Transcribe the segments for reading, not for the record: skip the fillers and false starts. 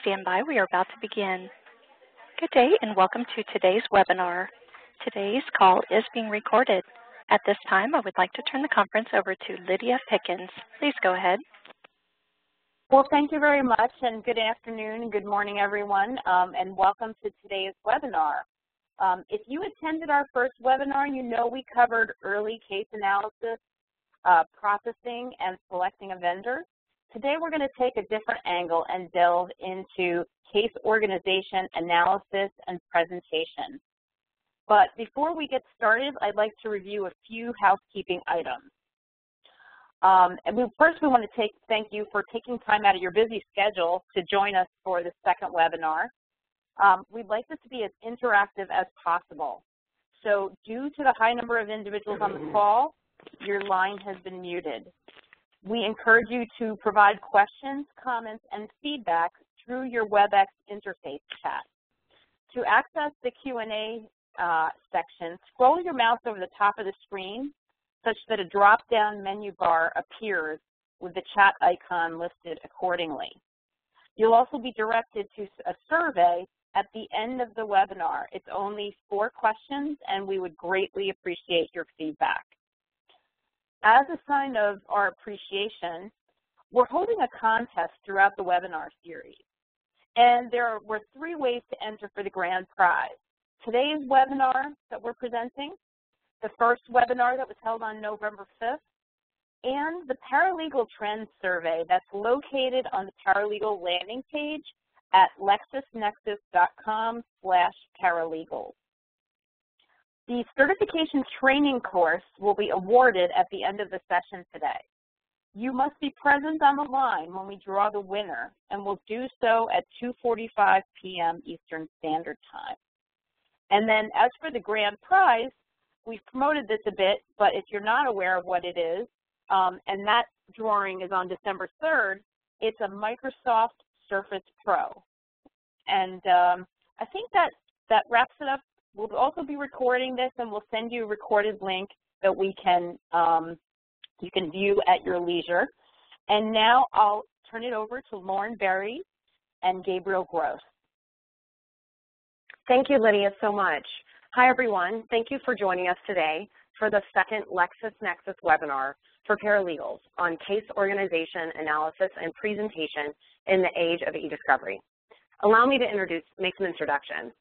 stand by. We are about to begin. Good day and welcome to today's webinar. Today's call is being recorded. At this time, I would like to turn the conference over to Lydia Pickens. Please go ahead. Well, thank you very much, and good afternoon and good morning, everyone, and welcome to today's webinar. If you attended our first webinar, you know we covered early case analysis, processing, and selecting a vendor. Today we're going to take a different angle and delve into case organization, analysis, and presentation. But before we get started, I'd like to review a few housekeeping items. First, we want to thank you for taking time out of your busy schedule to join us for the second webinar. We'd like this to be as interactive as possible. So due to the high number of individuals on the call, your line has been muted. We encourage you to provide questions, comments, and feedback through your WebEx interface chat. To access the Q&A section, scroll your mouse over the top of the screen such that a drop-down menu bar appears with the chat icon listed accordingly. You'll also be directed to a survey at the end of the webinar. It's only 4 questions, and we would greatly appreciate your feedback. As a sign of our appreciation, we're holding a contest throughout the webinar series. And there were 3 ways to enter for the grand prize. Today's webinar that we're presenting, the first webinar that was held on November 5th, and the Paralegal Trends Survey that's located on the Paralegal landing page at lexisnexis.com/paralegals. The certification training course will be awarded at the end of the session today. You must be present on the line when we draw the winner, and we'll do so at 2:45 p.m. Eastern Standard Time. And then as for the grand prize, we've promoted this a bit, but if you're not aware of what it is, and that drawing is on December 3rd, it's a Microsoft Surface Pro. And I think that wraps it up. We'll also be recording this, and we'll send you a recorded link that we can you can view at your leisure. And now I'll turn it over to Lauren Berry and Gabriel Gross. Thank you, Lydia, so much. Hi, everyone. Thank you for joining us today for the second LexisNexis webinar for paralegals on case organization, analysis, and presentation in the age of eDiscovery. Allow me to make some introductions.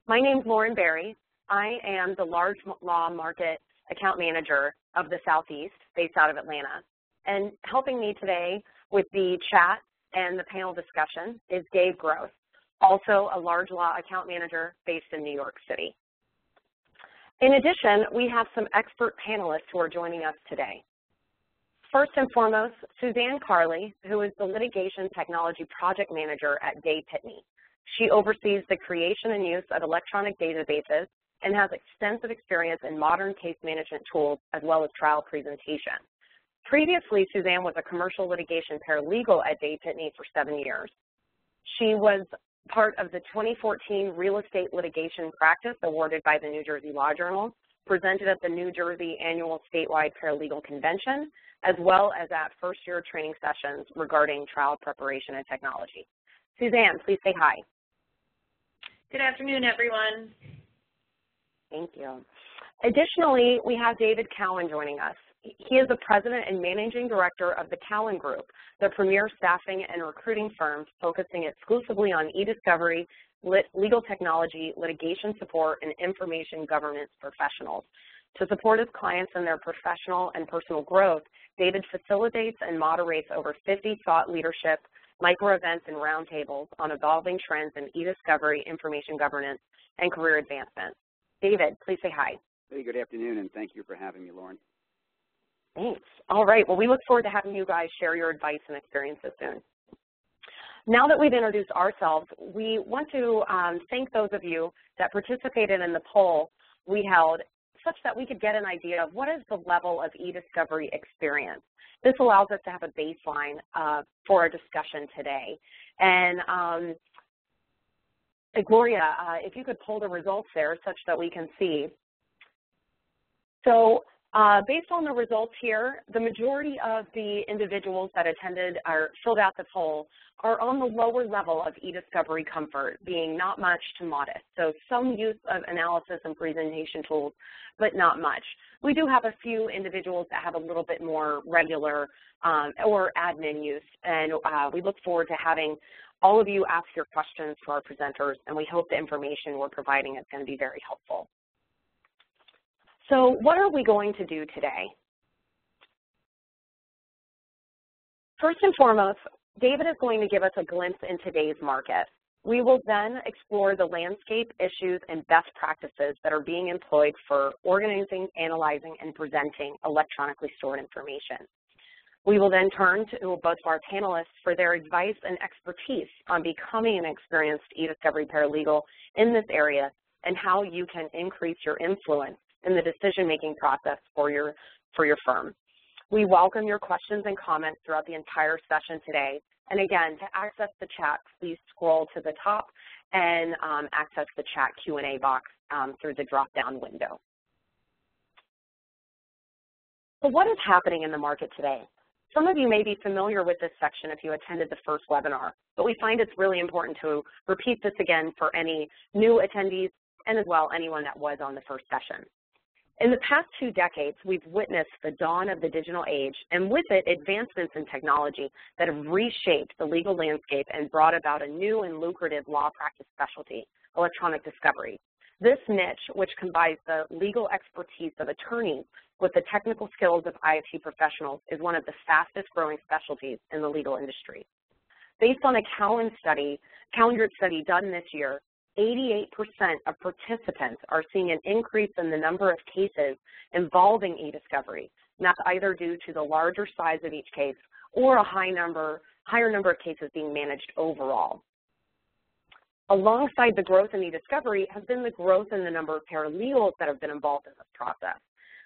My name is Lauren Berry. I am the large law market account manager of the Southeast, based out of Atlanta. And helping me today with the chat and the panel discussion is Dave Gross, also a large law account manager based in New York City. In addition, we have some expert panelists who are joining us today. First and foremost, Suzanne Carley, who is the Litigation Technology Project Manager at Day Pitney. She oversees the creation and use of electronic databases and has extensive experience in modern case management tools as well as trial presentation. Previously, Suzanne was a commercial litigation paralegal at Day Pitney for 7 years. She was part of the 2014 Real Estate Litigation Practice awarded by the New Jersey Law Journal, presented at the New Jersey Annual Statewide Paralegal Convention, as well as at first-year training sessions regarding trial preparation and technology. Suzanne, please say hi. Good afternoon, everyone. Thank you. Additionally, we have David Cowan joining us. He is the president and managing director of the Cowan Group, the premier staffing and recruiting firm focusing exclusively on eDiscovery, legal technology, litigation support, and information governance professionals. To support his clients in their professional and personal growth, David facilitates and moderates over 50 thought leadership, micro events, and roundtables on evolving trends in eDiscovery, information governance, and career advancement. David, please say hi. Hey, good afternoon, and thank you for having me, Lauren. Thanks. All right. Well, we look forward to having you guys share your advice and experiences soon. Now that we've introduced ourselves, we want to thank those of you that participated in the poll we held such that we could get an idea of what is the level of eDiscovery experience. This allows us to have a baseline for our discussion today. And Gloria, if you could pull the results there such that we can see. So Based on the results here, the majority of the individuals that attended or filled out the poll are on the lower level of eDiscovery comfort, being not much to modest. So some use of analysis and presentation tools, but not much. We do have a few individuals that have a little bit more regular or admin use, and we look forward to having all of you ask your questions to our presenters, and we hope the information we're providing is going to be very helpful. So what are we going to do today? First and foremost, David is going to give us a glimpse in today's market. We will then explore the landscape, issues, and best practices that are being employed for organizing, analyzing, and presenting electronically stored information. We will then turn to both of our panelists for their advice and expertise on becoming an experienced eDiscovery paralegal in this area and how you can increase your influence in the decision-making process for your firm. We welcome your questions and comments throughout the entire session today. And again, to access the chat, please scroll to the top and access the chat Q&A box through the drop-down window. So what is happening in the market today? Some of you may be familiar with this section if you attended the first webinar, but we find it's really important to repeat this again for any new attendees and as well anyone that was on the first session. In the past 2 decades, we've witnessed the dawn of the digital age, and with it, advancements in technology that have reshaped the legal landscape and brought about a new and lucrative law practice specialty, electronic discovery. This niche, which combines the legal expertise of attorneys with the technical skills of IT professionals, is one of the fastest growing specialties in the legal industry. Based on a calendar study done this year, 88% of participants are seeing an increase in the number of cases involving eDiscovery, and that's either due to the larger size of each case or a higher number of cases being managed overall. Alongside the growth in eDiscovery has been the growth in the number of paralegals that have been involved in this process.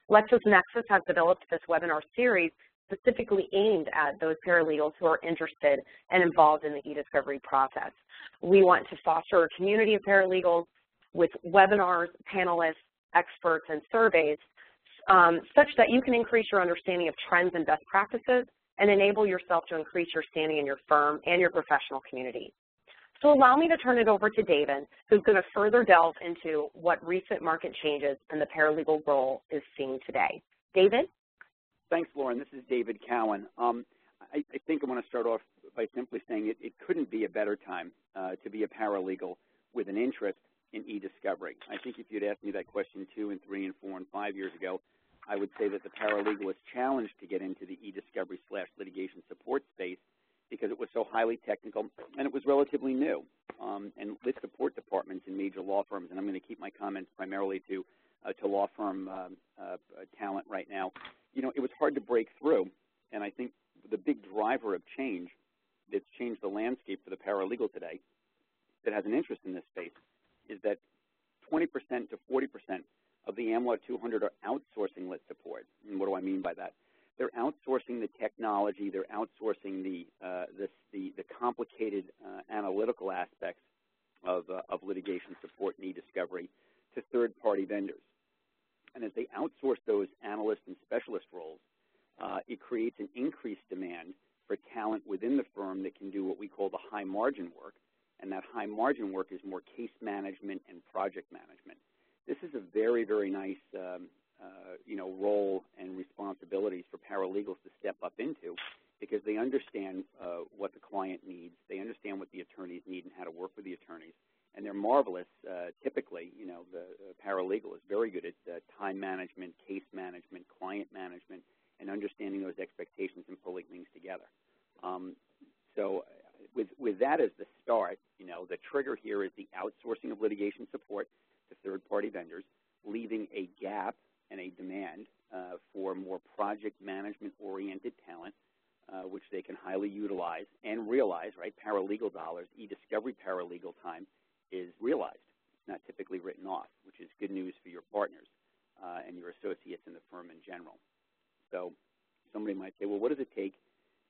LexisNexis has developed this webinar series specifically aimed at those paralegals who are interested and involved in the eDiscovery process. We want to foster a community of paralegals with webinars, panelists, experts, and surveys such that you can increase your understanding of trends and best practices and enable yourself to increase your standing in your firm and your professional community. So allow me to turn it over to David, who's going to further delve into what recent market changes in the paralegal role is seeing today. David? Thanks, Lauren. This is David Cowan. I think I want to start off by simply saying it couldn't be a better time to be a paralegal with an interest in eDiscovery. I think if you'd asked me that question 2 and 3 and 4 and 5 years ago, I would say that the paralegal was challenged to get into the eDiscovery/litigation support space because it was so highly technical and it was relatively new. And lit support departments in major law firms, and I'm going to keep my comments primarily to law firm talent right now, you know, it was hard to break through. And I think the big driver of change that's changed the landscape for the paralegal today that has an interest in this space is that 20% to 40% of the AmLaw 200 are outsourcing lit support. And what do I mean by that? They're outsourcing the technology, they're outsourcing the complicated analytical aspects of litigation support and eDiscovery to third-party vendors. And as they outsource those analyst and specialist roles, it creates an increased demand for talent within the firm that can do what we call the high-margin work, and that high-margin work is more case management and project management. This is a very, very nice role and responsibilities for paralegals to step up into because they understand what the client needs, they understand what the attorneys need and how to work with the attorneys, and they're marvelous. Typically, you know, the paralegal is very good at time management, case management, client management, and understanding those expectations and pulling things together. So with that as the start, you know, the trigger here is the outsourcing of litigation support to third-party vendors, leaving a gap and a demand for more project management-oriented talent, which they can highly utilize and realize, right? Paralegal dollars, eDiscovery paralegal time is realized. It's not typically written off, which is good news for your partners and your associates in the firm in general. So somebody might say, well, what does it take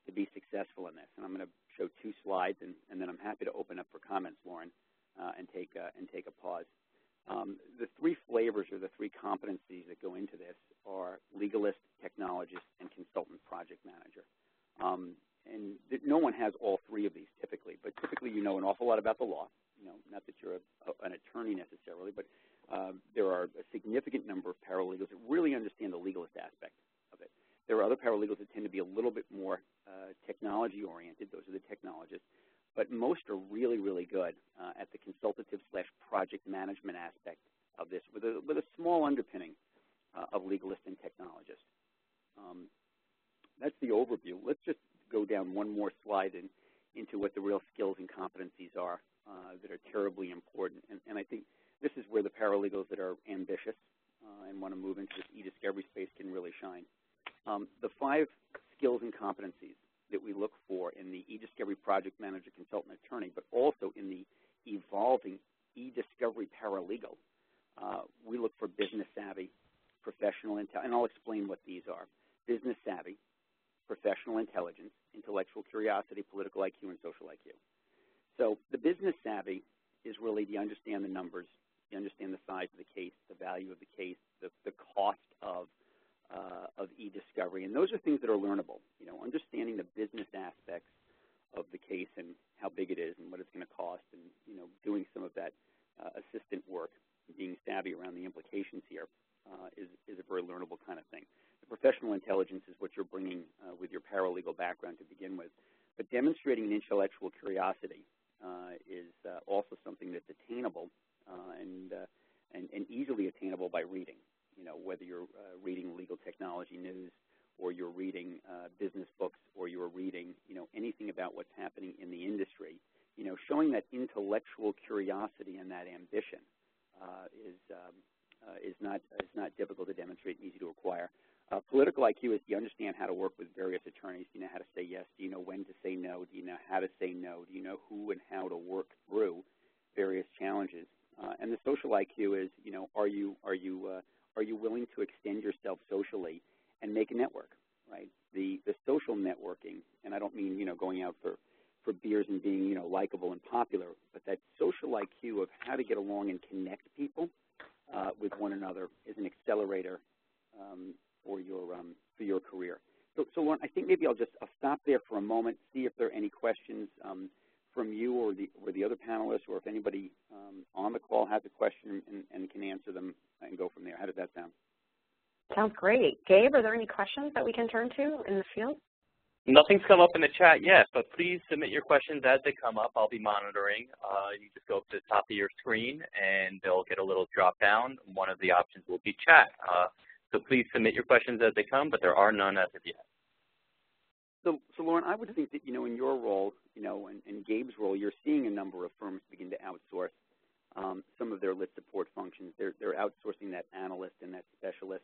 to be successful in this? And I'm going to show 2 slides, and then I'm happy to open up for comments, Lauren, and take a pause. The 3 flavors or the 3 competencies that go into this are legal there are a significant number of paralegals that really understand the legalist aspect of it. There are other paralegals that tend to be a little bit more technology-oriented. Those are the technologists. But most are really, really good at the consultative/project management aspect of this with a small underpinning of legalists and technologists. That's the overview. Let's just go down one more slide into what the real skills and competencies are that are terribly important. And I think this is where the paralegals that are ambitious and want to move into this eDiscovery space can really shine. The 5 skills and competencies that we look for in the eDiscovery project manager, consultant, attorney, but also in the evolving eDiscovery paralegal, we look for business savvy, professional intelligence, and I'll explain what these are. Business savvy, professional intelligence, intellectual curiosity, political IQ, and social IQ. So the business savvy is really you understand the numbers, you understand the size of the case, the value of the case, the cost of eDiscovery, and those are things that are learnable. You know, understanding the business aspects of the case and how big it is and what it's going to cost, and doing some of that assistant work, being savvy around the implications here is a very learnable kind of thing. The professional intelligence is what you're bringing with your paralegal background to begin with, but demonstrating an intellectual curiosity is also something that's attainable and easily attainable by reading. Whether you're reading legal technology news or you're reading business books or you're reading, anything about what's happening in the industry, showing that intellectual curiosity and that ambition is not difficult to demonstrate and easy to acquire. Political IQ is you understand how to work with various attorneys. Do you know how to say yes? Do you know when to say no? Do you know how to say no? Do you know who and how to work through various challenges? And the social IQ is, are you willing to extend yourself socially and make a network, right? The social networking, and I don't mean, going out for beers and being, likable and popular, but that social IQ of how to get along and connect people with one another is an accelerator for your career. So Lauren, I think maybe I'll stop there for a moment, see if there are any questions from you or the other panelists, or if anybody on the call has a question and can answer them and go from there. How does that sound? Sounds great. Gabe, are there any questions that we can turn to in the field? Nothing's come up in the chat yet, but please submit your questions as they come up. I'll be monitoring. You just go up to the top of your screen, and they'll get a little drop down. One of the options will be chat. So please submit your questions as they come, but there are none as of yet. So Lauren, I would think that, in your role, and Gabe's role, you're seeing a number of firms begin to outsource some of their lit support functions. They're outsourcing that analyst and that specialist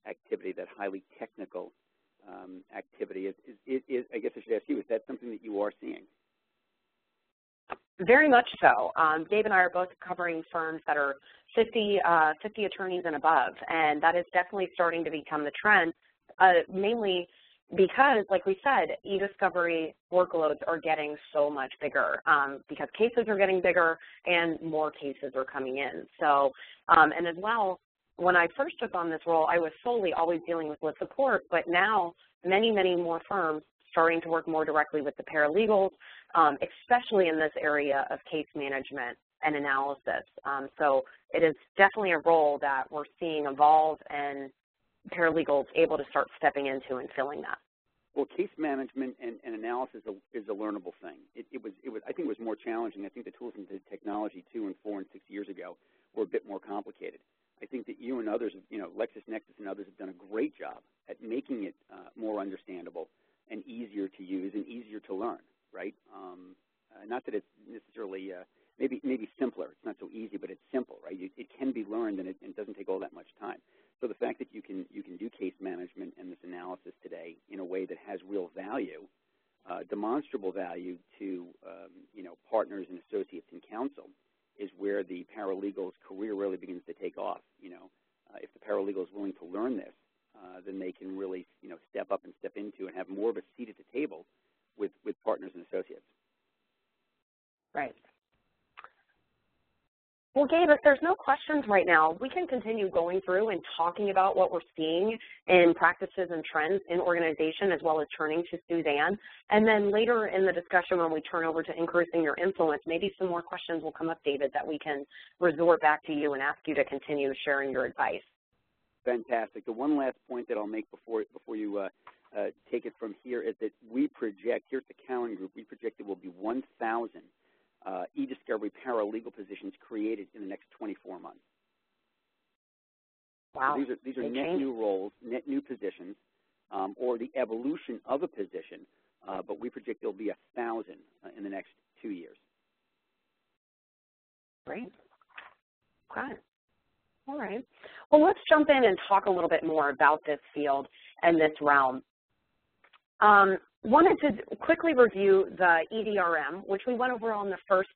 activity, that highly technical activity. I guess I should ask you, is that something that you are seeing? Very much so. Dave and I are both covering firms that are 50 attorneys and above, and that is definitely starting to become the trend, mainly because, like we said, eDiscovery workloads are getting so much bigger because cases are getting bigger and more cases are coming in. So, and as well, when I first took on this role, I was solely always dealing with lit support, but now many, many more firms starting to work more directly with the paralegals, especially in this area of case management and analysis. So it is definitely a role that we're seeing evolve, and paralegals able to start stepping into and filling that. Well, case management and analysis is a learnable thing. I think it was more challenging. I think the tools and the technology 2 and 4 and 6 years ago were a bit more complicated. I think that you and others, LexisNexis and others have done a great job at making it more understandable and easier to use and easier to learn, right? Not that it's necessarily maybe simpler. It's not so easy, but it's simple, right? It can be learned, and it doesn't take all that much time. So the fact that you can do case management and this analysis today in a way that has real value, demonstrable value to partners and associates in counsel, is where the paralegal's career really begins to take off. If the paralegal is willing to learn this, then they can really step up and step into and have more of a seat at the table with partners and associates. Right. Well, Gabe, if there's no questions right now, we can continue going through and talking about what we're seeing in practices and trends in organization, as well as turning to Suzanne. And then later in the discussion, when we turn over to increasing your influence, maybe some more questions will come up, David, that we can resort back to you and ask you to continue sharing your advice. Fantastic. The one last point that I'll make before you take it from here is that we project, here at the Cowan Group, we project there will be 1,000 eDiscovery paralegal positions created in the next 24 months. Wow. So these are net new roles, net new positions, or the evolution of a position, but we project there will be 1,000 in the next 2 years. Great. Okay. All right. Well, let's jump in and talk a little bit more about this field and this realm. Wanted to quickly review the EDRM, which we went over on the first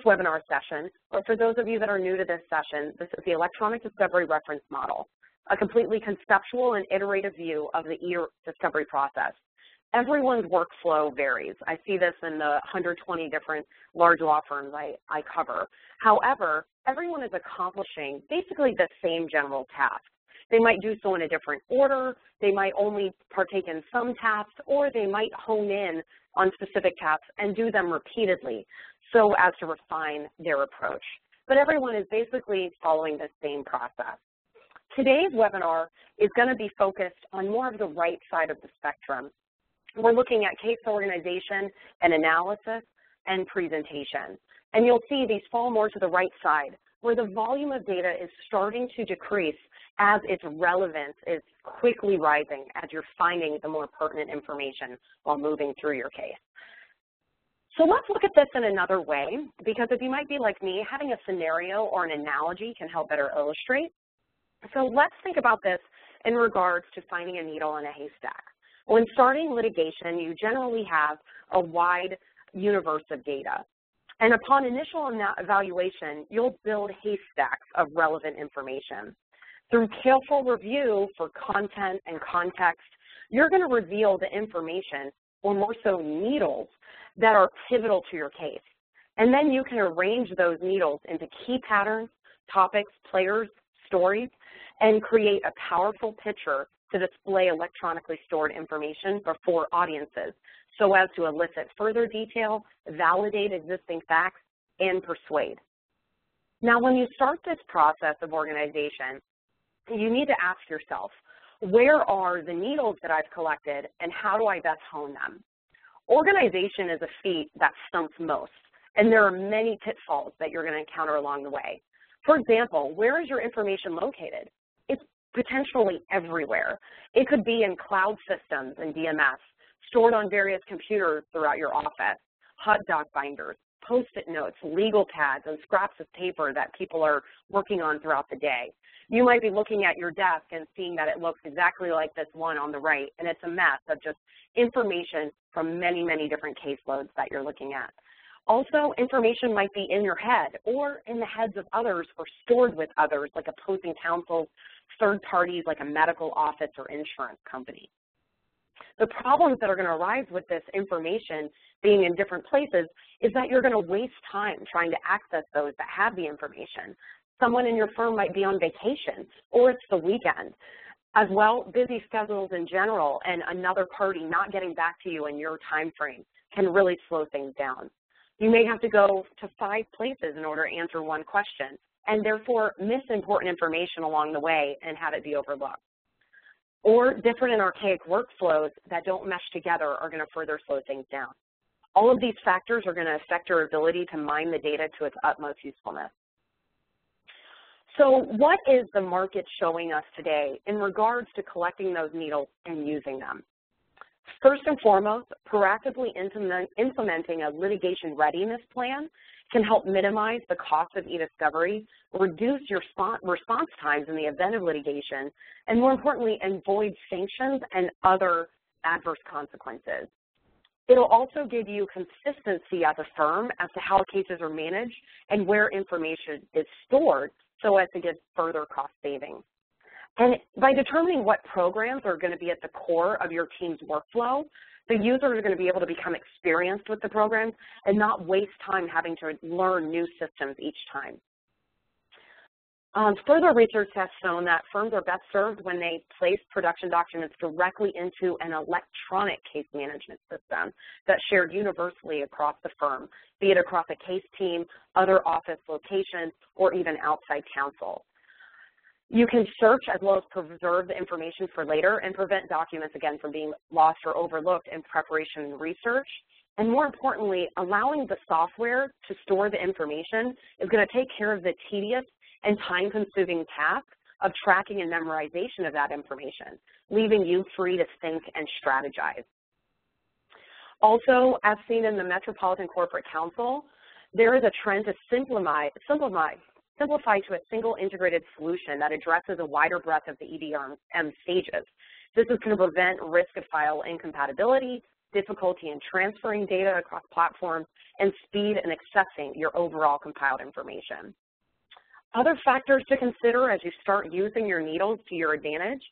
webinar session. But for those of you that are new to this session, this is the Electronic Discovery Reference Model, a completely conceptual and iterative view of the e-discovery process. Everyone's workflow varies. I see this in the 120 different large law firms I cover. However, everyone is accomplishing basically the same general task. They might do so in a different order, they might only partake in some tasks, or they might hone in on specific tasks and do them repeatedly so as to refine their approach. But everyone is basically following the same process. Today's webinar is going to be focused on more of the right side of the spectrum. We're looking at case organization and analysis and presentation. And you'll see these fall more to the right side, where the volume of data is starting to decrease as its relevance is quickly rising as you're finding the more pertinent information while moving through your case. So let's look at this in another way, because if you might be like me, having a scenario or an analogy can help better illustrate. So let's think about this in regards to finding a needle in a haystack. When starting litigation, you generally have a wide universe of data. And upon initial evaluation, you'll build haystacks of relevant information. Through careful review for content and context, you're going to reveal the information, or more so needles, that are pivotal to your case. And then you can arrange those needles into key patterns, topics, players, stories, and create a powerful picture to display electronically stored information before audiences so as to elicit further detail, validate existing facts, and persuade. Now, when you start this process of organization, you need to ask yourself, where are the needles that I've collected and how do I best hone them? Organization is a feat that stumps most, and there are many pitfalls that you're going to encounter along the way. For example, where is your information located? It's potentially everywhere. It could be in cloud systems and DMS, stored on various computers throughout your office, hot doc binders, Post-it notes, legal pads, and scraps of paper that people are working on throughout the day. You might be looking at your desk and seeing that it looks exactly like this one on the right, and it's a mess of just information from many, many different caseloads that you're looking at. Also, information might be in your head or in the heads of others or stored with others, like opposing counsel, third parties like a medical office or insurance company. The problems that are going to arise with this information being in different places is that you're going to waste time trying to access those that have the information. Someone in your firm might be on vacation, or it's the weekend. As well, busy schedules in general and another party not getting back to you in your time frame can really slow things down. You may have to go to 5 places in order to answer one question, and therefore miss important information along the way and have it be overlooked. Or different and archaic workflows that don't mesh together are going to further slow things down. All of these factors are going to affect your ability to mine the data to its utmost usefulness. So what is the market showing us today in regards to collecting those needles and using them? First and foremost, proactively implementing a litigation readiness plan can help minimize the cost of eDiscovery, reduce your response times in the event of litigation, and more importantly, avoid sanctions and other adverse consequences. It'll also give you consistency as a firm as to how cases are managed and where information is stored so as to get further cost savings. And by determining what programs are going to be at the core of your team's workflow, the users are going to be able to become experienced with the programs and not waste time having to learn new systems each time. Further research has shown that firms are best served when they place production documents directly into an electronic case management system that's shared universally across the firm, be it across a case team, other office locations, or even outside counsel. You can search as well as preserve the information for later and prevent documents, again, from being lost or overlooked in preparation and research. And more importantly, allowing the software to store the information is going to take care of the tedious and time-consuming task of tracking and memorization of that information, leaving you free to think and strategize. Also, as seen in the Metropolitan Corporate Council, there is a trend to simplify to a single integrated solution that addresses a wider breadth of the EDRM stages. This is going to prevent risk of file incompatibility, difficulty in transferring data across platforms, and speed in accessing your overall compiled information. Other factors to consider as you start using your needles to your advantage: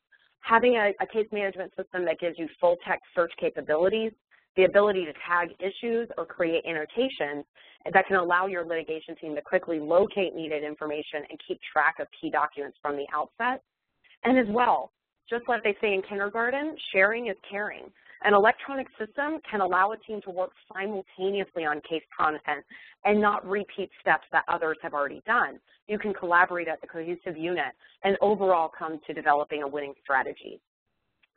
having a case management system that gives you full text search capabilities, the ability to tag issues or create annotations that can allow your litigation team to quickly locate needed information and keep track of key documents from the outset. And as well, just like they say in kindergarten, sharing is caring. An electronic system can allow a team to work simultaneously on case content and not repeat steps that others have already done. You can collaborate as a cohesive unit and overall come to developing a winning strategy.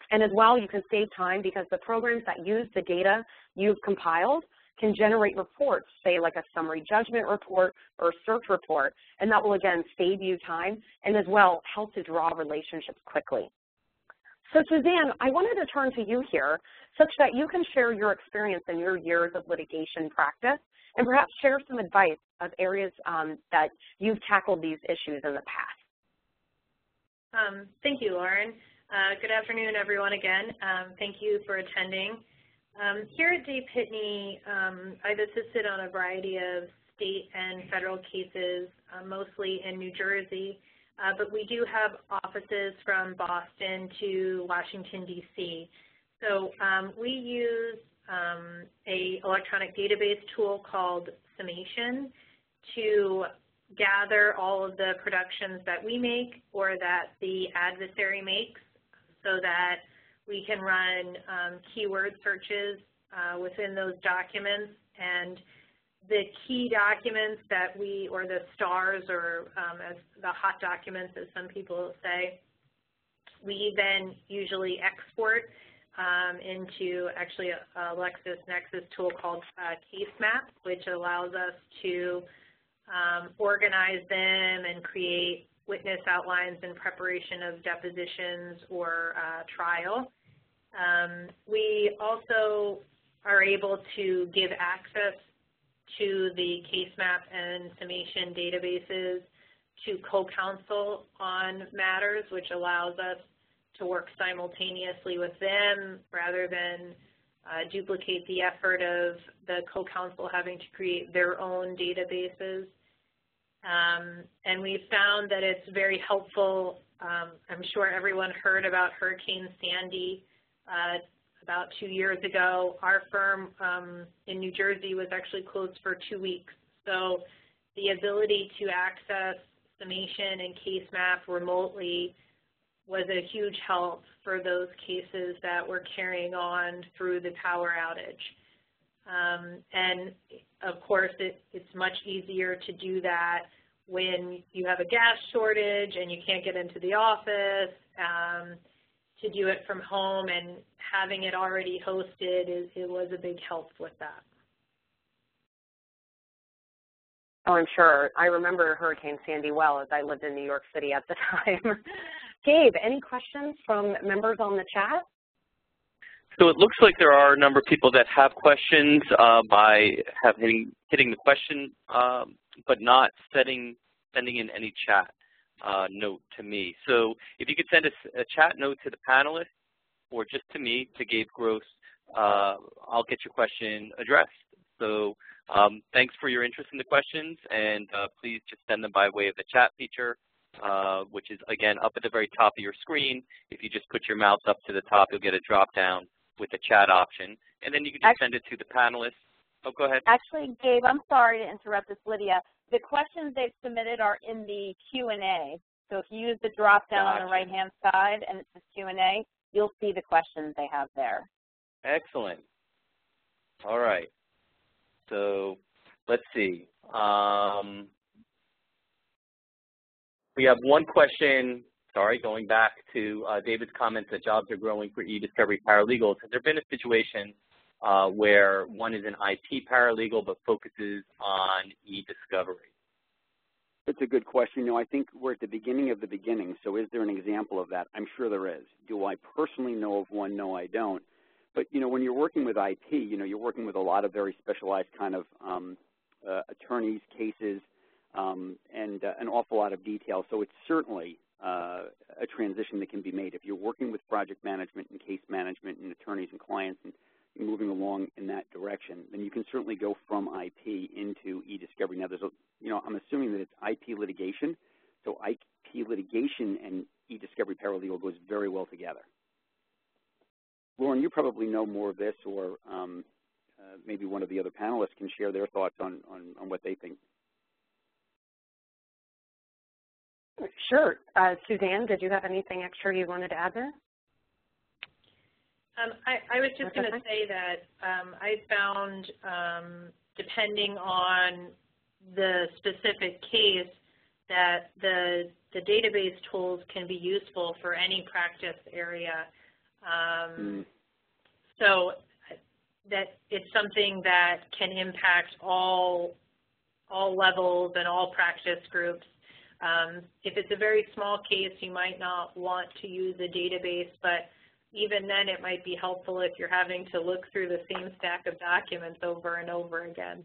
And as well, you can save time because the programs that use the data you've compiled can generate reports, say like a summary judgment report or a search report, and that will again save you time and as well help to draw relationships quickly. So Suzanne, I wanted to turn to you here such that you can share your experience and your years of litigation practice and perhaps share some advice of areas that you've tackled these issues in the past. Thank you, Lauren. Good afternoon, everyone, again. Thank you for attending. Here at Dave Pitney, I've assisted on a variety of state and federal cases, mostly in New Jersey. But we do have offices from Boston to Washington, D.C. So we use a electronic database tool called Summation to gather all of the productions that we make or that the adversary makes so that we can run keyword searches within those documents. And the key documents that we, or the stars, or as the hot documents, as some people say, we then usually export into actually a LexisNexis tool called Case Map, which allows us to organize them and create witness outlines in preparation of depositions or trial. We also are able to give access to the Case Map and Summation databases to co-counsel on matters, which allows us to work simultaneously with them rather than duplicate the effort of the co-counsel having to create their own databases. And we've found that it's very helpful. I'm sure everyone heard about Hurricane Sandy about 2 years ago. Our firm in New Jersey was actually closed for 2 weeks. So the ability to access Summation and Case Map remotely was a huge help for those cases that were carrying on through the power outage. And of course, it's much easier to do that when you have a gas shortage and you can't get into the office, to do it from home, and having it already hosted, it was a big help with that. Oh, I'm sure. I remember Hurricane Sandy well, as I lived in New York City at the time. Gabe, any questions from members on the chat? So it looks like there are a number of people that have questions by hitting the question, but not sending in any chat note to me. So if you could send a chat note to the panelists or just to me, to Gabe Gross, I'll get your question addressed. So thanks for your interest in the questions, and please just send them by way of the chat feature, which is, again, up at the very top of your screen. If you just put your mouse up to the top, you'll get a drop-down with the chat option, and then you can just send it to the panelists. Oh, go ahead. Actually, Gabe, I'm sorry to interrupt this, Lydia, the questions they've submitted are in the Q&A. So if you use the drop-down on the right-hand side and it says Q&A, you'll see the questions they have there. Excellent. All right. So let's see. We have one question, going back to David's comments that jobs are growing for eDiscovery paralegals. Has there been a situation where one is an IT paralegal but focuses on eDiscovery? That's a good question. You know, I think we're at the beginning of the beginning, so is there an example of that? I'm sure there is. Do I personally know of one? No, I don't. But, you know, when you're working with IP, you know, you're working with a lot of very specialized kind of attorneys, cases, and an awful lot of detail. So it's certainly a transition that can be made. If you're working with project management and case management and attorneys and clients and moving along in that direction, then you can certainly go from IP into eDiscovery. Now, there's a, you know, I'm assuming that it's IP litigation, so IP litigation and eDiscovery paralegal goes very well together. Lauren, you probably know more of this, or maybe one of the other panelists can share their thoughts on what they think. Sure. Suzanne, did you have anything extra you wanted to add there? I was just going to say that I found, depending on the specific case, that the database tools can be useful for any practice area. So that it's something that can impact all levels and all practice groups. If it's a very small case, you might not want to use a database, but even then it might be helpful if you're having to look through the same stack of documents over and over again.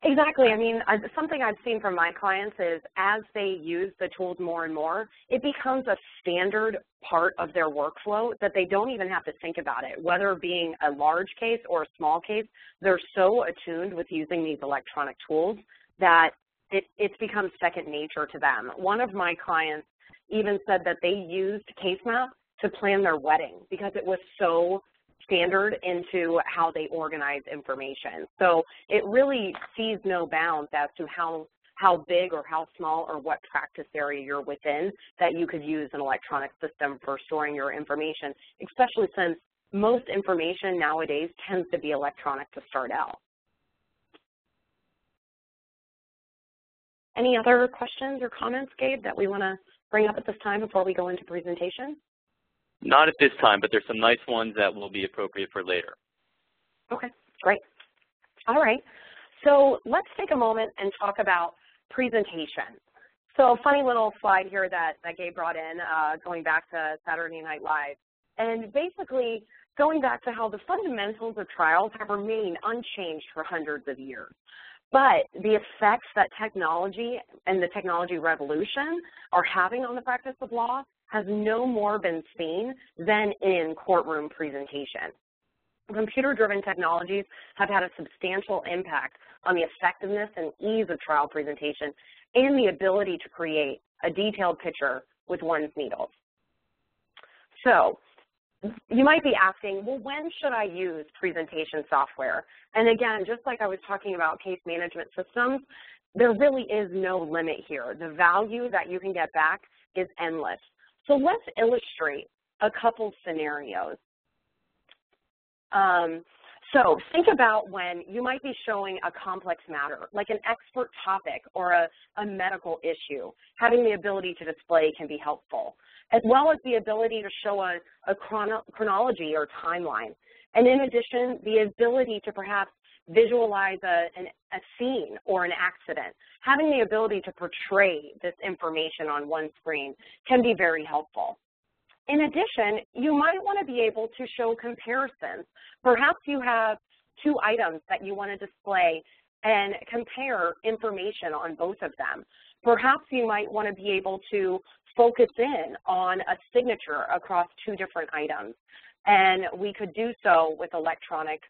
Exactly. I mean, something I've seen from my clients is as they use the tools more and more, it becomes a standard part of their workflow that they don't even have to think about it. Whether being a large case or a small case, they're so attuned with using these electronic tools that it's become second nature to them. One of my clients even said that they used CaseMap to plan their wedding because it was so standard into how they organize information. So it really sees no bounds as to how big or how small or what practice area you're within that you could use an electronic system for storing your information, especially since most information nowadays tends to be electronic to start out. Any other questions or comments, Gabe, that we want to bring up at this time before we go into presentation? Not at this time, but there's some nice ones that will be appropriate for later. Okay, great. All right, so let's take a moment and talk about presentation. So a funny little slide here that Gabe brought in, going back to Saturday Night Live. And basically going back to how the fundamentals of trials have remained unchanged for hundreds of years. But the effects that technology and the technology revolution are having on the practice of law has no more been seen than in courtroom presentation. Computer-driven technologies have had a substantial impact on the effectiveness and ease of trial presentation and the ability to create a detailed picture with one's needles. So you might be asking, well, when should I use presentation software? And again, just like I was talking about case management systems, there really is no limit here. The value that you can get back is endless. So let's illustrate a couple scenarios. So think about when you might be showing a complex matter, like an expert topic or a medical issue. Having the ability to display can be helpful, as well as the ability to show a chronology or timeline. And in addition, the ability to perhaps visualize a scene or an accident. Having the ability to portray this information on one screen can be very helpful. In addition, you might want to be able to show comparisons. Perhaps you have two items that you want to display and compare information on both of them. Perhaps you might want to be able to focus in on a signature across two different items. And we could do so with electronic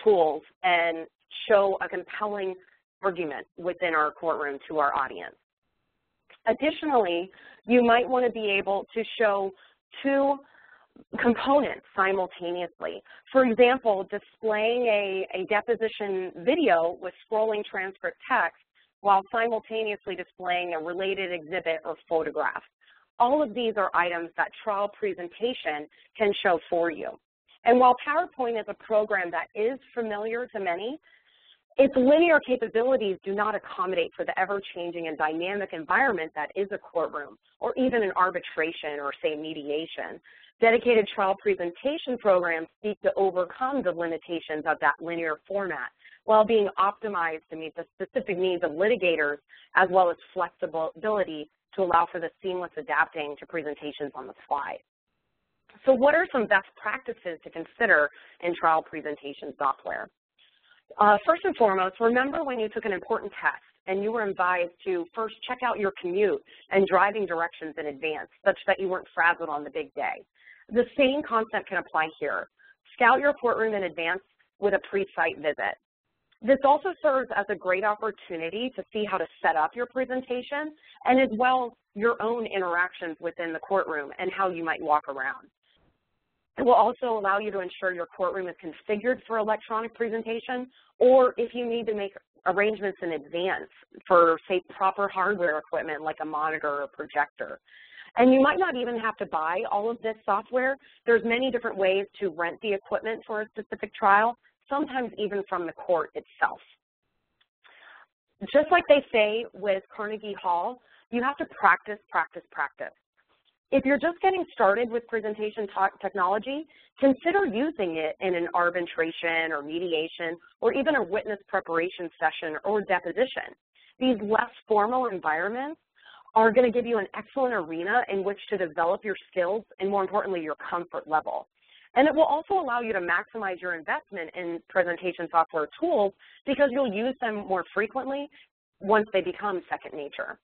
tools and show a compelling argument within our courtroom to our audience. Additionally, you might want to be able to show two components simultaneously. For example, displaying a deposition video with scrolling transcript text while simultaneously displaying a related exhibit or photograph. All of these are items that trial presentation can show for you. And while PowerPoint is a program that is familiar to many, its linear capabilities do not accommodate for the ever-changing and dynamic environment that is a courtroom, or even an arbitration or, say, mediation. Dedicated trial presentation programs seek to overcome the limitations of that linear format while being optimized to meet the specific needs of litigators, as well as flexibility to allow for the seamless adapting to presentations on the fly. So what are some best practices to consider in trial presentation software? First and foremost, remember when you took an important test and you were advised to first check out your commute and driving directions in advance such that you weren't frazzled on the big day. The same concept can apply here. Scout your courtroom in advance with a pre-site visit. This also serves as a great opportunity to see how to set up your presentation and as well your own interactions within the courtroom and how you might walk around. It will also allow you to ensure your courtroom is configured for electronic presentation, or if you need to make arrangements in advance for, say, proper hardware equipment like a monitor or projector. And you might not even have to buy all of this software. There's many different ways to rent the equipment for a specific trial, sometimes even from the court itself. Just like they say with Carnegie Hall, you have to practice, practice, practice. If you're just getting started with presentation technology, consider using it in an arbitration or mediation or even a witness preparation session or deposition. These less formal environments are going to give you an excellent arena in which to develop your skills and, more importantly, your comfort level. And it will also allow you to maximize your investment in presentation software tools because you'll use them more frequently once they become second nature.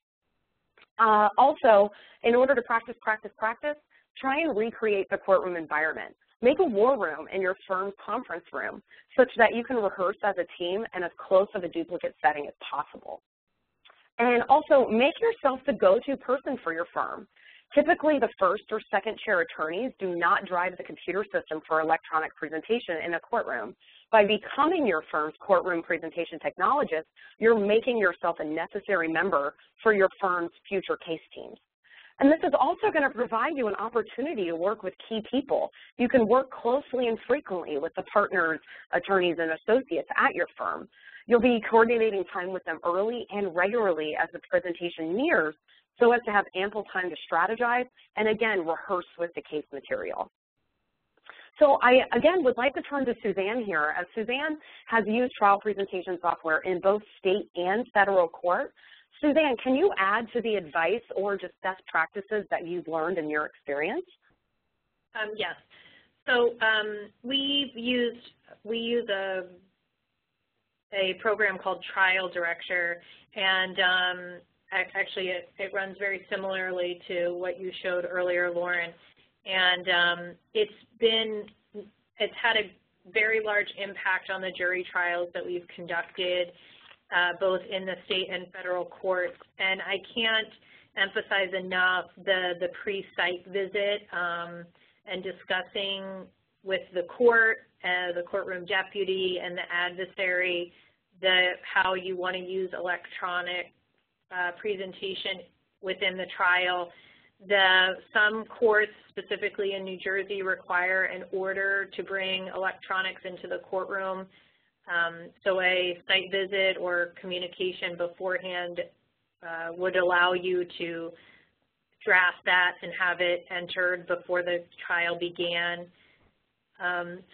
Also, in order to practice, practice, practice, try and recreate the courtroom environment. Make a war room in your firm's conference room such that you can rehearse as a team and as close of a duplicate setting as possible. And also, make yourself the go-to person for your firm. Typically, the first or second chair attorneys do not drive the computer system for electronic presentation in a courtroom. By becoming your firm's courtroom presentation technologist, you're making yourself a necessary member for your firm's future case teams. And this is also going to provide you an opportunity to work with key people. You can work closely and frequently with the partners, attorneys, and associates at your firm. You'll be coordinating time with them early and regularly as the presentation nears so as to have ample time to strategize and, again, rehearse with the case material. So I, again, would like to turn to Suzanne here, as Suzanne has used trial presentation software in both state and federal court. Suzanne, can you add to the advice or just best practices that you've learned in your experience? Yes. So we use a program called Trial Director, and actually it runs very similarly to what you showed earlier, Lauren. And it's had a very large impact on the jury trials that we've conducted, both in the state and federal courts. And I can't emphasize enough the pre-site visit and discussing with the court, the courtroom deputy, and the adversary how you want to use electronic presentation within the trial. Some courts, specifically in New Jersey, require an order to bring electronics into the courtroom. So a site visit or communication beforehand would allow you to draft that and have it entered before the trial began.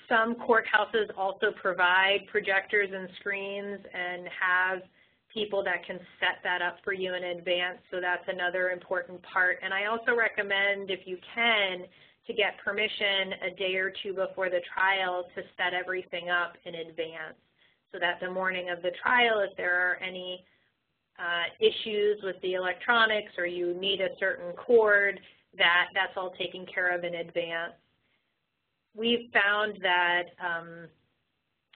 Some courthouses also provide projectors and screens and have people that can set that up for you in advance, so that's another important part. And I also recommend, if you can, to get permission a day or two before the trial to set everything up in advance, so that the morning of the trial, if there are any issues with the electronics or you need a certain cord, that's all taken care of in advance. We've found that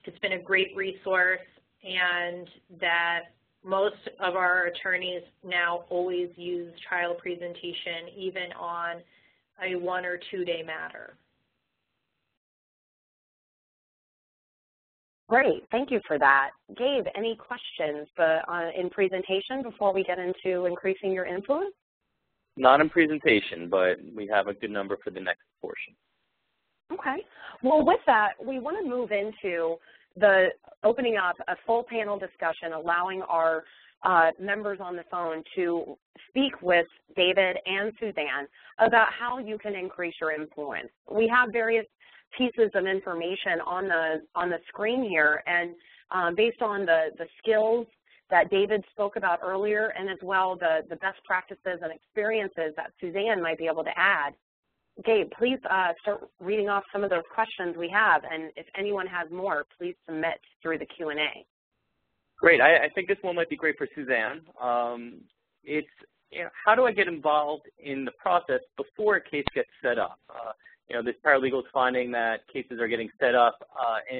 it's been a great resource, and that most of our attorneys now always use trial presentation, even on a 1 or 2 day matter. Great, thank you for that. Gabe, any questions in presentation before we get into increasing your influence? Not in presentation, but we have a good number for the next portion. Okay. Well, with that, we want to move into the opening up a full panel discussion, allowing our members on the phone to speak with David and Suzanne about how you can increase your influence. We have various pieces of information on the screen here, and based on the skills that David spoke about earlier, and as well the best practices and experiences that Suzanne might be able to add. Gabe, please start reading off some of those questions we have, and if anyone has more, please submit through the Q&A. Great. I think this one might be great for Suzanne. It's how do I get involved in the process before a case gets set up? This paralegal is finding that cases are getting set up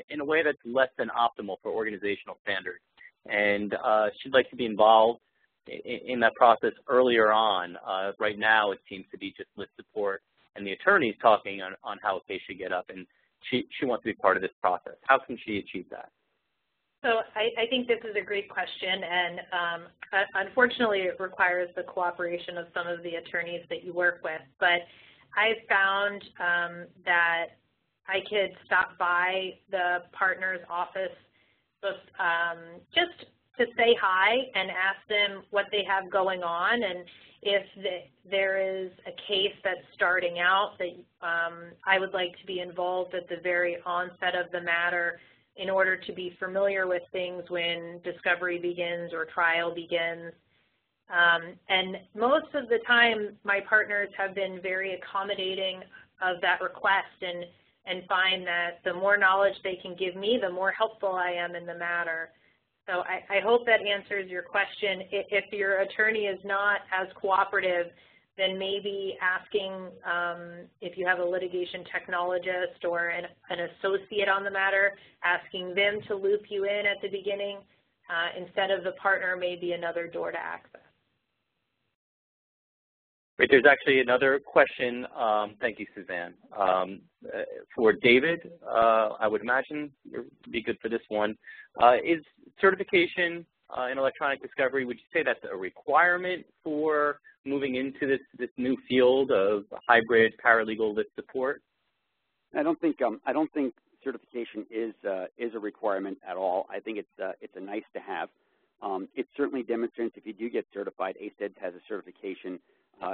in a way that's less than optimal for organizational standards, and she'd like to be involved in that process earlier on. Right now, it seems to be just list support and the attorneys talking on how a case should get up, and she wants to be part of this process. How can she achieve that? So I think this is a great question, and unfortunately it requires the cooperation of some of the attorneys that you work with. But I've found that I could stop by the partner's office just to say hi and ask them what they have going on, and if there is a case that's starting out that I would like to be involved at the very onset of the matter in order to be familiar with things when discovery begins or trial begins. And most of the time, my partners have been very accommodating of that request and find that the more knowledge they can give me, the more helpful I am in the matter. So I hope that answers your question. If your attorney is not as cooperative, then maybe asking if you have a litigation technologist or an associate on the matter, asking them to loop you in at the beginning instead of the partner may be another door to access. Great. There's actually another question. Thank you, Suzanne. For David, I would imagine you'd be good for this one. Is certification in electronic discovery, would you say that's a requirement for moving into this new field of hybrid paralegal list support? I don't think certification is a requirement at all. I think it's a nice to have. It certainly demonstrates if you do get certified. ACED has a certification.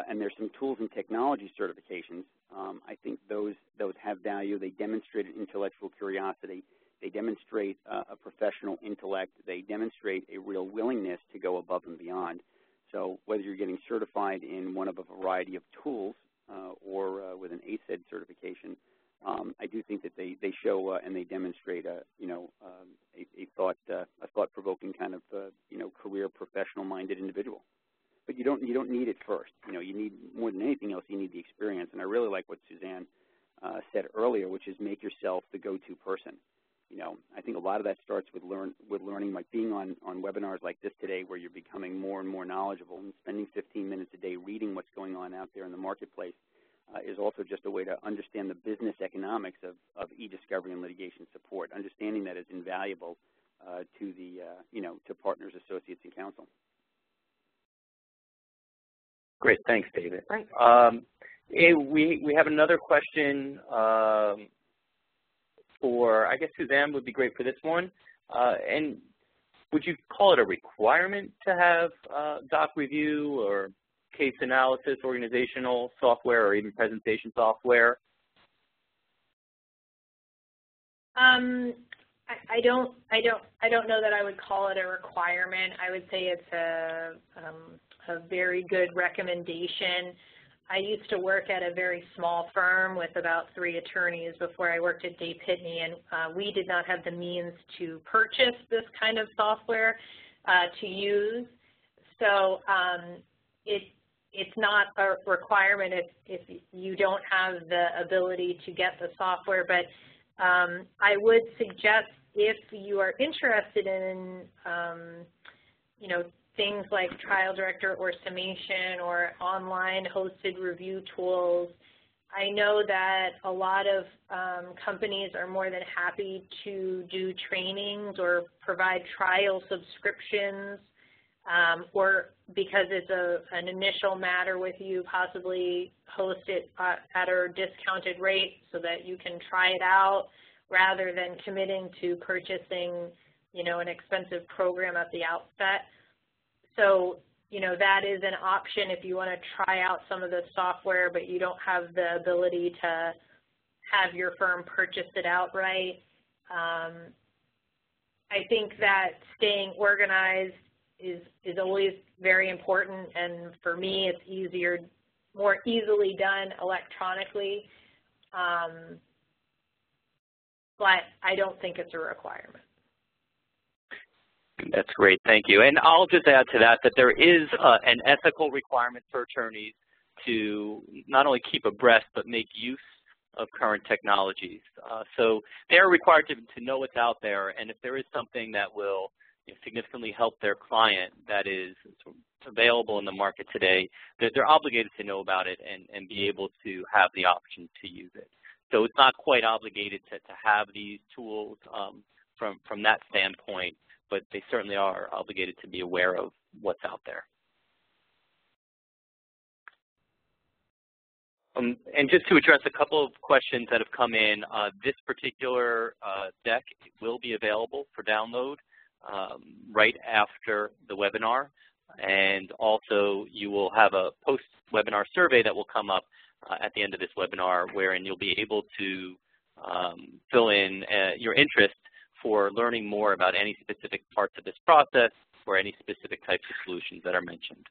And there's some tools and technology certifications. I think those have value. They demonstrate an intellectual curiosity. They demonstrate a professional intellect. They demonstrate a real willingness to go above and beyond. So whether you're getting certified in one of a variety of tools or with an ACED certification, I do think that they show and they demonstrate a thought-provoking kind of career professional-minded individual. But you don't need it first. You need, more than anything else, you need the experience. And I really like what Suzanne said earlier, which is make yourself the go-to person. I think a lot of that starts with learning, like being on webinars like this today, where you're becoming more and more knowledgeable, and spending 15 minutes a day reading what's going on out there in the marketplace is also just a way to understand the business economics of eDiscovery and litigation support. Understanding that is invaluable to partners, associates, and counsel. Great, thanks, David. Right. We have another question for, I guess Suzanne would be great for this one. And would you call it a requirement to have doc review or case analysis, organizational software, or even presentation software? I don't know that I would call it a requirement. I would say it's a very good recommendation. I used to work at a very small firm with about 3 attorneys before I worked at Day Pitney, and we did not have the means to purchase this kind of software to use. So it's not a requirement if you don't have the ability to get the software, but I would suggest if you are interested in, things like Trial Director or Summation or online hosted review tools, I know that a lot of companies are more than happy to do trainings or provide trial subscriptions, or because it's an initial matter with you, possibly host it at a discounted rate so that you can try it out rather than committing to purchasing, you know, an expensive program at the outset. So, you know, that is an option if you want to try out some of the software but you don't have the ability to have your firm purchase it outright. I think that staying organized is always very important, and for me it's more easily done electronically, but I don't think it's a requirement. That's great, thank you. And I'll just add to that there is an ethical requirement for attorneys to not only keep abreast but make use of current technologies. So they're required to know what's out there, and if there is something that will significantly help their client that is available in the market today, they're obligated to know about it and be able to have the option to use it. So it's not quite obligated to have these tools from that standpoint, but they certainly are obligated to be aware of what's out there. And just to address a couple of questions that have come in, this particular deck will be available for download right after the webinar, and also you will have a post-webinar survey that will come up at the end of this webinar, wherein you'll be able to fill in your interest for learning more about any specific parts of this process or any specific types of solutions that are mentioned.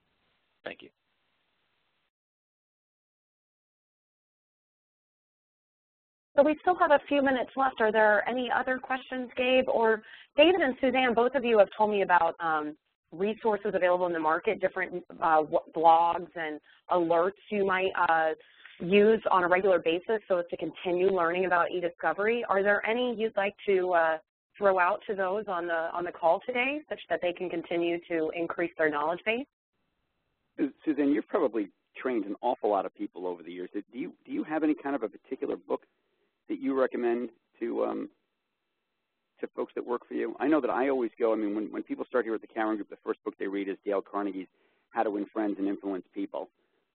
Thank you. So we still have a few minutes left. Are there any other questions, Gabe? Or David and Suzanne, both of you have told me about resources available in the market, different blogs and alerts you might use on a regular basis so as to continue learning about eDiscovery. Are there any you'd like to throw out to those on the call today, such that they can continue to increase their knowledge base? Suzanne, you've probably trained an awful lot of people over the years. Do you have any kind of a particular book that you recommend to folks that work for you? I know that I always go, I mean, when people start here at the Karen Group, the first book they read is Dale Carnegie's How to Win Friends and Influence People.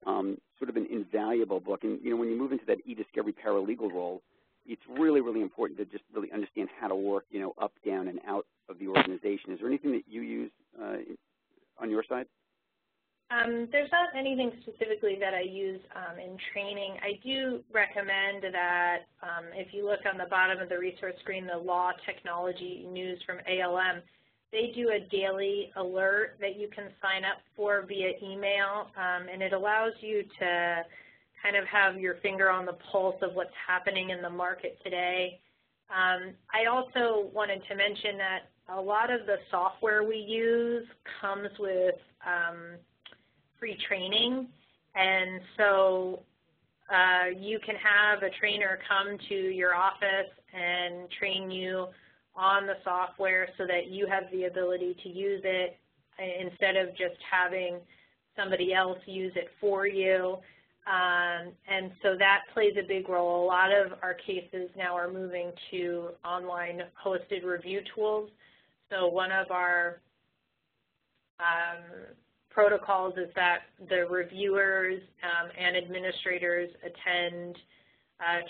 Sort of an invaluable book. And, you know, when you move into that eDiscovery paralegal role, it's really, really important to just really understand how to work, you know, up, down, and out of the organization. Is there anything that you use on your side? There's not anything specifically that I use in training. I do recommend that if you look on the bottom of the resource screen, the Law Technology News from ALM, they do a daily alert that you can sign up for via email, and it allows you to kind of have your finger on the pulse of what's happening in the market today. I also wanted to mention that a lot of the software we use comes with free training, and so you can have a trainer come to your office and train you on the software so that you have the ability to use it instead of just having somebody else use it for you. And so that plays a big role. A lot of our cases now are moving to online hosted review tools. So one of our protocols is that the reviewers and administrators attend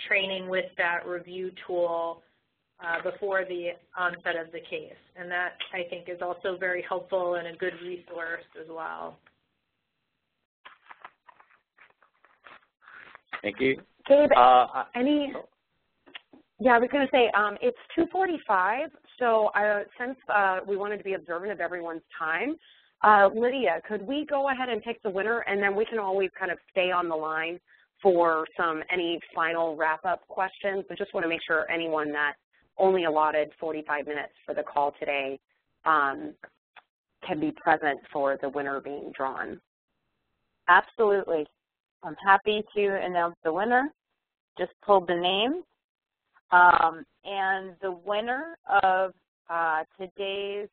training with that review tool before the onset of the case. And that, I think, is also very helpful and a good resource as well. Thank you. Gabe, Yeah, I was going to say, it's 2:45, so since we wanted to be observant of everyone's time, Lydia, could we go ahead and pick the winner, and then we can always kind of stay on the line for any final wrap-up questions. I just want to make sure anyone that only allotted 45 minutes for the call today can be present for the winner being drawn. Absolutely. I'm happy to announce the winner. Just pulled the name. And the winner of today's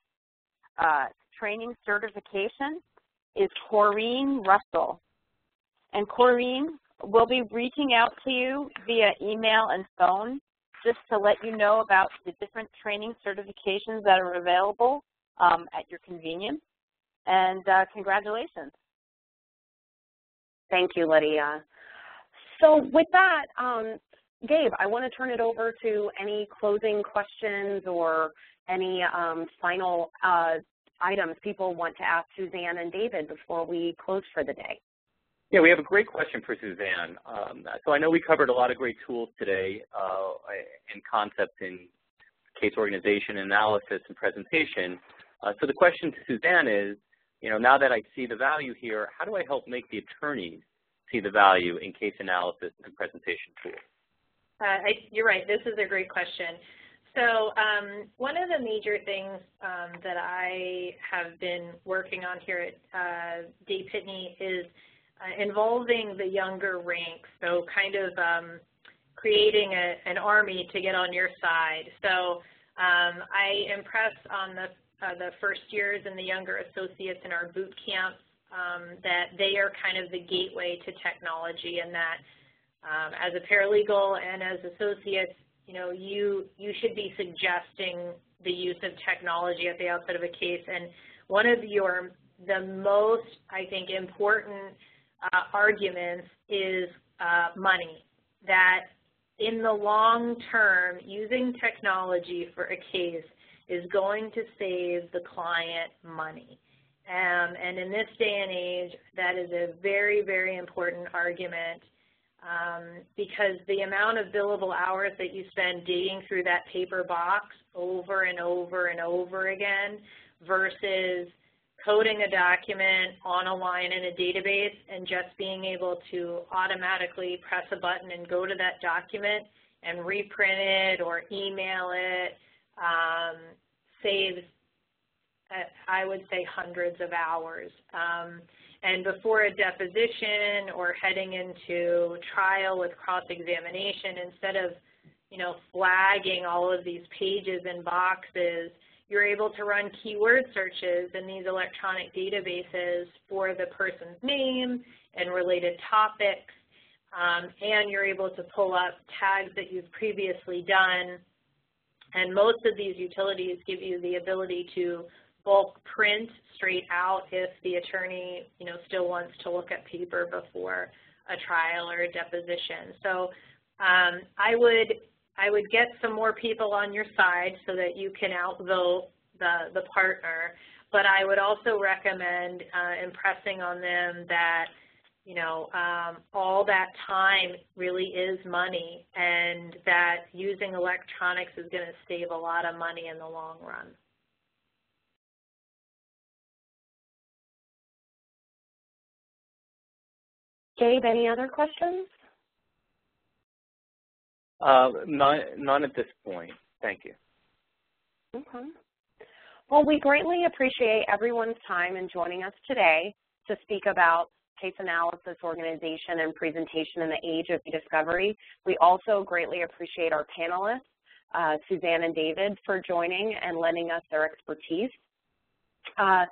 training certification is Corrine Russell. And Corrine, We'll be reaching out to you via email and phone just to let you know about the different training certifications that are available at your convenience. And congratulations. Thank you, Lydia. So with that, Gabe, I want to turn it over to any closing questions or any final items people want to ask Suzanne and David before we close for the day. Yeah, we have a great question for Suzanne. So I know we covered a lot of great tools today and concepts in case organization, analysis, and presentation. So the question to Suzanne is, now that I see the value here, how do I help make the attorneys see the value in case analysis and presentation tools? You're right. This is a great question. So one of the major things that I have been working on here at Dave Pitney is involving the younger ranks, so kind of creating an army to get on your side. So I impress on the first years and the younger associates in our boot camps that they are kind of the gateway to technology, and that as a paralegal and as associates, you should be suggesting the use of technology at the outset of a case. And one of the most, I think, important arguments is money, that in the long term, using technology for a case is going to save the client money. And in this day and age, that is a very, very important argument because the amount of billable hours that you spend digging through that paper box over and over and over again versus coding a document on a line in a database and just being able to automatically press a button and go to that document and reprint it or email it saves, I would say, hundreds of hours. And before a deposition or heading into trial with cross-examination, instead of, flagging all of these pages and boxes, you're able to run keyword searches in these electronic databases for the person's name and related topics, and you're able to pull up tags that you've previously done. And most of these utilities give you the ability to bulk print straight out if the attorney, still wants to look at paper before a trial or a deposition. So I would get some more people on your side so that you can outvote the partner, but I would also recommend impressing on them that all that time really is money, and that using electronics is going to save a lot of money in the long run. Gabe, any other questions? None at this point. Thank you. Okay. Well, we greatly appreciate everyone's time in joining us today to speak about case analysis, organization, and presentation in the age of eDiscovery. We also greatly appreciate our panelists, Suzanne and David, for joining and lending us their expertise. At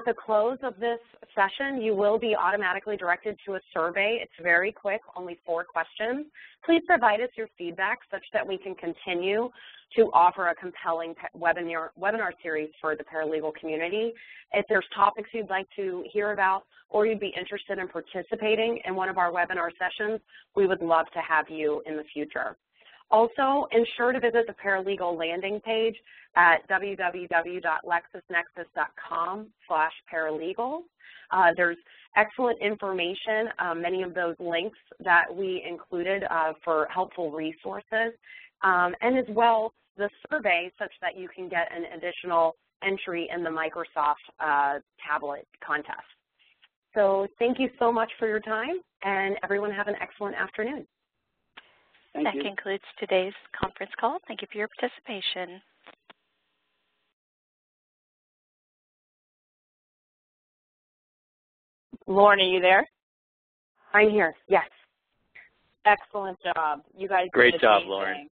the close of this session, you will be automatically directed to a survey. It's very quick, only 4 questions. Please provide us your feedback such that we can continue to offer a compelling webinar series for the paralegal community. If there's topics you'd like to hear about or you'd be interested in participating in one of our webinar sessions, we would love to have you in the future. Also, ensure to visit the Paralegal landing page at www.lexisnexis.com/paralegal. There's excellent information, many of those links that we included for helpful resources, and as well the survey such that you can get an additional entry in the Microsoft tablet contest. So thank you so much for your time, and everyone have an excellent afternoon. That concludes today's conference call. Thank you for your participation. Lauren, are you there? I'm here, yes. Excellent job. You guys Great did job, amazing. Lauren.